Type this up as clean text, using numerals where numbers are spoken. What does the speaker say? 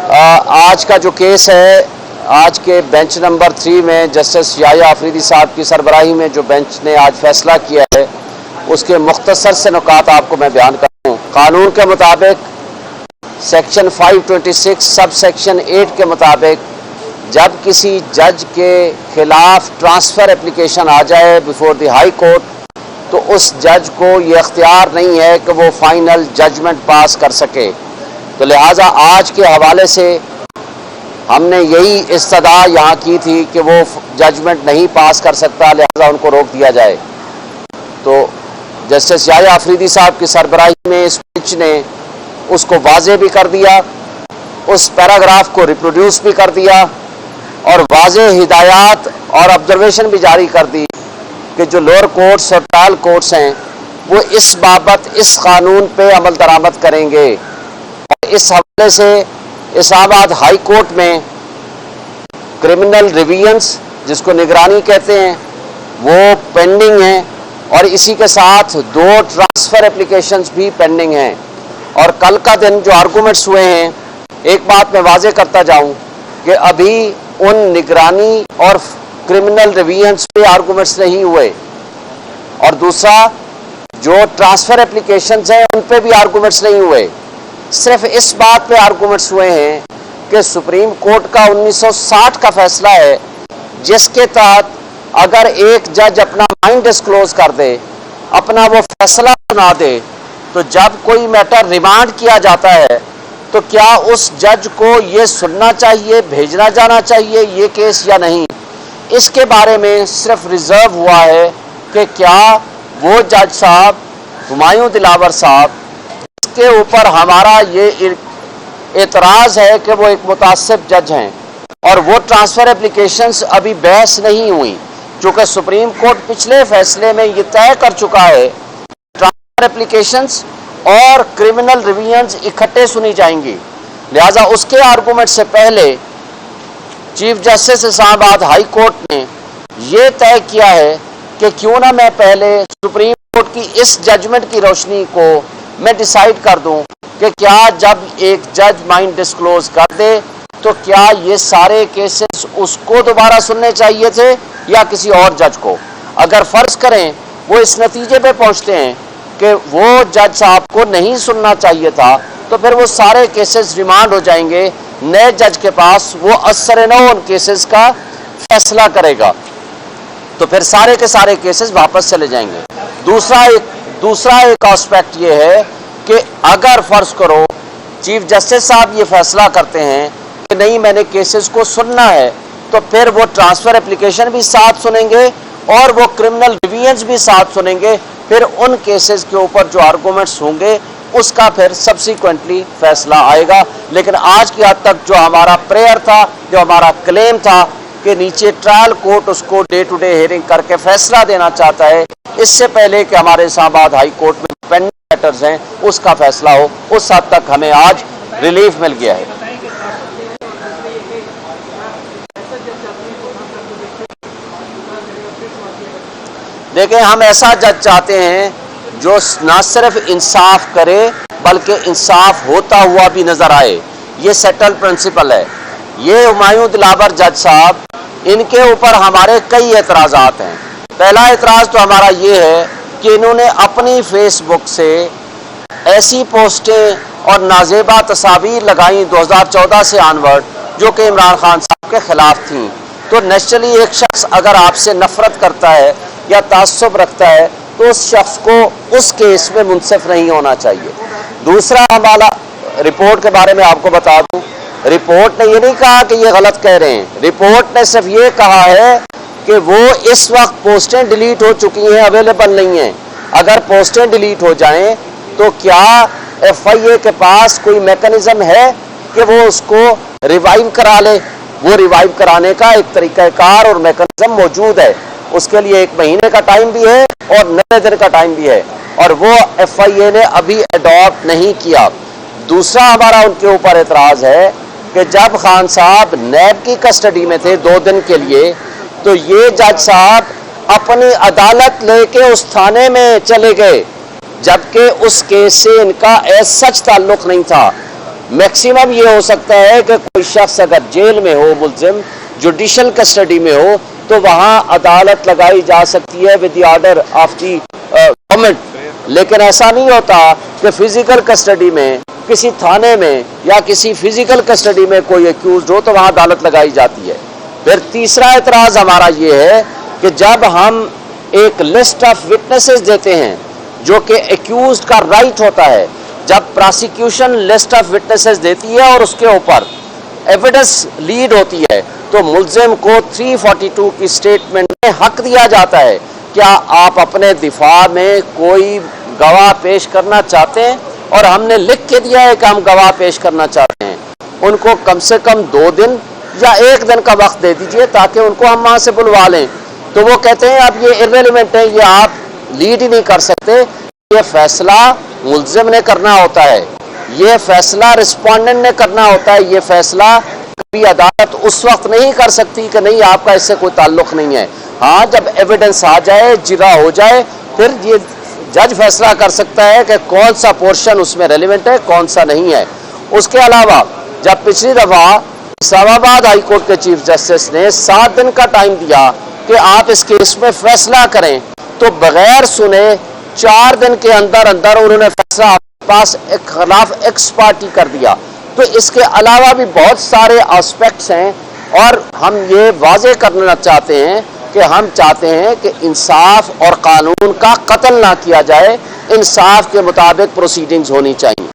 آج کا جو کیس ہے، آج کے بینچ نمبر 3 میں جسٹس یحییٰ آفریدی صاحب کی سربراہی میں جو بینچ نے آج فیصلہ کیا ہے، اس کے مختصر سے نکات آپ کو میں بیان کرتا ہوں۔ قانون کے مطابق سیکشن 526 سب سیکشن 8 کے مطابق جب کسی جج کے خلاف ٹرانسفر اپلیکیشن آ جائے بیفور دی ہائی کورٹ، تو اس جج کو یہ اختیار نہیں ہے کہ وہ فائنل ججمنٹ پاس کر سکے۔ تو لہٰذا آج کے حوالے سے ہم نے یہی استدعا یہاں کی تھی کہ وہ ججمنٹ نہیں پاس کر سکتا، لہٰذا ان کو روک دیا جائے۔ تو جسٹس یحییٰ آفریدی صاحب کی سربراہی میں اس بینچ نے اس کو واضح بھی کر دیا، اس پیراگراف کو ریپروڈیوس بھی کر دیا، اور واضح ہدایات اور آبزرویشن بھی جاری کر دی کہ جو لوور کورٹس اور ٹرائل کورٹس ہیں وہ اس بابت اس قانون پہ عمل درآمد کریں گے۔ اور اس حوالے سے اسلام آباد ہائی کورٹ میں کرمنل ریویژنز جس کو نگرانی کہتے ہیں وہ پینڈنگ ہیں، اور اسی کے ساتھ 2 ٹرانسفر اپلیکیشنز بھی پینڈنگ ہیں۔ اور کل کا دن جو آرگومنٹس ہوئے ہیں، ایک بات میں واضح کرتا جاؤں کہ ابھی ان نگرانی اور کرمنل ریویژنز پہ آرگومنٹس نہیں ہوئے، اور دوسرا جو ٹرانسفر اپلیکیشنز ہیں ان پہ بھی آرگومنٹس نہیں ہوئے۔ صرف اس بات پہ آرگومنٹس ہوئے ہیں کہ سپریم کورٹ کا 1960 کا فیصلہ ہے جس کے تحت اگر ایک جج اپنا مائنڈ ڈسکلوز کر دے، اپنا وہ فیصلہ سنا دے، تو جب کوئی میٹر ریمانڈ کیا جاتا ہے تو کیا اس جج کو یہ سننا چاہیے، بھیجنا جانا چاہیے یہ کیس یا نہیں؟ اس کے بارے میں صرف ریزرو ہوا ہے کہ کیا وہ جج صاحب ہمایوں دلاور صاحب اس کے اوپر ہمارا یہ اعتراض ہے کہ وہ ایک متعصب جج ہیں، اور وہ ٹرانسفر اپلیکیشنز ابھی بحث نہیں ہوئی، چونکہ سپریم کورٹ پچھلے فیصلے میں یہ طے کر چکا ہے ٹرانسفر اپلیکیشنز اور کرمنل ریویژنز اکٹھے سنی جائیں گی۔ لہٰذا اس کے آرگومنٹ سے پہلے چیف جسٹس اسلام آباد ہائی کورٹ نے یہ طے کیا ہے کہ کیوں نہ میں پہلے سپریم کورٹ کی اس ججمنٹ کی روشنی کو میں ڈیسائیڈ کر دوں کہ کیا جب ایک جج مائنڈ ڈسکلوز کر دے تو کیا یہ سارے کیسز اس کو دوبارہ سننے چاہیے تھے یا کسی اور جج کو۔ اگر فرض کریں وہ اس نتیجے پہ پہنچتے ہیں کہ وہ جج صاحب کو نہیں سننا چاہیے تھا، تو پھر وہ سارے کیسز ریمانڈ ہو جائیں گے نئے جج کے پاس، وہ اثر نو ان کیسز کا فیصلہ کرے گا، تو پھر سارے کے سارے کیسز واپس چلے جائیں گے۔ دوسرا ایک آسپیکٹ یہ ہے کہ اگر فرض کرو چیف جسٹس صاحب یہ فیصلہ کرتے ہیں کہ نہیں میں نے کیسز کو سننا ہے، تو پھر وہ ٹرانسفر اپلیکیشن بھی ساتھ سنیں گے اور وہ کرمنل ریویژنز بھی ساتھ سنیں گے۔ پھر ان کیسز کے اوپر جو آرگومنٹس ہوں گے اس کا پھر سبسیکوینٹلی فیصلہ آئے گا۔ لیکن آج کی حد تک جو ہمارا پریئر تھا، جو ہمارا کلیم تھا کہ نیچے ٹرائل کورٹ اس کو ڈے ٹو ڈے ہیئرنگ کر کے فیصلہ دینا چاہتا ہے، اس سے پہلے کہ ہمارے اسلام آباد ہائی کورٹ میں پینڈنگ میٹرز ہیں اس کا فیصلہ ہو، اس حد تک ہمیں آج ریلیف مل گیا ہے۔ دیکھیں، ہم ایسا جج چاہتے ہیں جو نہ صرف انصاف کرے بلکہ انصاف ہوتا ہوا بھی نظر آئے۔ یہ سیٹل پرنسپل ہے۔ یہ ہمایوں دلاور جج صاحب، ان کے اوپر ہمارے کئی اعتراضات ہیں۔ پہلا اعتراض تو ہمارا یہ ہے کہ انہوں نے اپنی فیس بک سے ایسی پوسٹیں اور نازیبا تصاویر لگائیں 2014 سے آنورڈ جو کہ عمران خان صاحب کے خلاف تھیں۔ تو نیچرلی ایک شخص اگر آپ سے نفرت کرتا ہے یا تعصب رکھتا ہے تو اس شخص کو اس کیس میں منصف نہیں ہونا چاہیے۔ دوسرا ہمارا رپورٹ کے بارے میں آپ کو بتا دوں، رپورٹ نے یہ نہیں کہا کہ یہ غلط کہہ رہے ہیں، رپورٹ نے صرف یہ کہا ہے کہ وہ اس وقت پوسٹیں ڈیلیٹ ہو چکی ہیں، اویلیبل نہیں ہیں۔ اگر پوسٹیں ڈیلیٹ ہو جائیں تو کیا ایف آئی اے کے پاس کوئی میکانزم ہے کہ وہ اس کو ریوائیو کرا لے؟ وہ ریوائیو کرانے کا ایک طریقہ کار اور میکانزم موجود ہے، اس کے لیے 1 مہینے کا ٹائم بھی ہے اور 90 دن کا ٹائم بھی ہے، اور وہ ایف آئی اے نے ابھی اڈاپٹ نہیں کیا۔ دوسرا ہمارا ان کے اوپر اعتراض ہے کہ جب خان صاحب نیب کی کسٹڈی میں تھے 2 دن کے لیے، تو یہ جج صاحب اپنی عدالت لے کے اس تھانے میں چلے گئے جبکہ اس کیس سے ان کا ایز سچ تعلق نہیں تھا۔ میکسیمم یہ ہو سکتا ہے کہ کوئی شخص اگر جیل میں ہو، ملزم جوڈیشل کسٹڈی میں ہو، تو وہاں عدالت لگائی جا سکتی ہے with the order of the government, لیکن ایسا نہیں ہوتا کہ فزیکل کسٹڈی میں کسی تھانے میں یا کسی فزیکل کسٹڈی میں کوئی ایکیوزڈ ہو تو وہاں عدالت لگائی جاتی ہے۔ پھر تیسرا اعتراض ہمارا یہ ہے کہ جب ہم ایک لسٹ آف وٹنسز دیتے ہیں جو کہ ایکیوزڈ کا رائٹ ہوتا ہے، جب پراسیکیوشن لسٹ آف وٹنسز دیتی ہے اور اس کے اوپر ایویڈنس لیڈ ہوتی ہے تو ملزم کو 342 کی سٹیٹمنٹ میں حق دیا جاتا ہے، کیا آپ اپنے دفاع میں کوئی گواہ پیش کرنا چاہتے ہیں؟ اور ہم نے لکھ کے دیا ہے کہ ہم گواہ پیش کرنا چاہتے ہیں، ان کو کم سے کم 2 دن یا 1 دن کا وقت دے دیجئے تاکہ ان کو ہم وہاں سے بلوا لیں۔ تو وہ کہتے ہیں اب یہ ایرریلیونٹ ہے، یہ آپ لیڈ ہی نہیں کر سکتے، یہ فیصلہ ملزم نے کرنا ہوتا ہے، یہ فیصلہ رسپونڈنٹ نے کرنا ہوتا ہے، یہ فیصلہ کبھی عدالت اس وقت نہیں کر سکتی کہ نہیں آپ کا اس سے کوئی تعلق نہیں ہے۔ ہاں جب ایویڈنس آ جائے، جرا ہو جائے، پھر یہ جج فیصلہ کر سکتا ہے کہ کون سا پورشن اس میں ریلیونٹ ہے، کون سا نہیں ہے۔ اس کے علاوہ جب پچھلی دفعہ اسلام آباد ہائی کورٹ کے چیف جسٹس نے 7 دن کا ٹائم دیا کہ آپ اس کیس میں فیصلہ کریں، تو بغیر سنے 4 دن کے اندر انہوں نے فیصلہ آپ کے پاس خلاف ایکس پارٹی کر دیا۔ تو اس کے علاوہ بھی بہت سارے آسپیکٹس ہیں، اور ہم یہ واضح کرنا چاہتے ہیں کہ ہم چاہتے ہیں کہ انصاف اور قانون کا قتل نہ کیا جائے، انصاف کے مطابق پروسیڈنگز ہونی چاہیے۔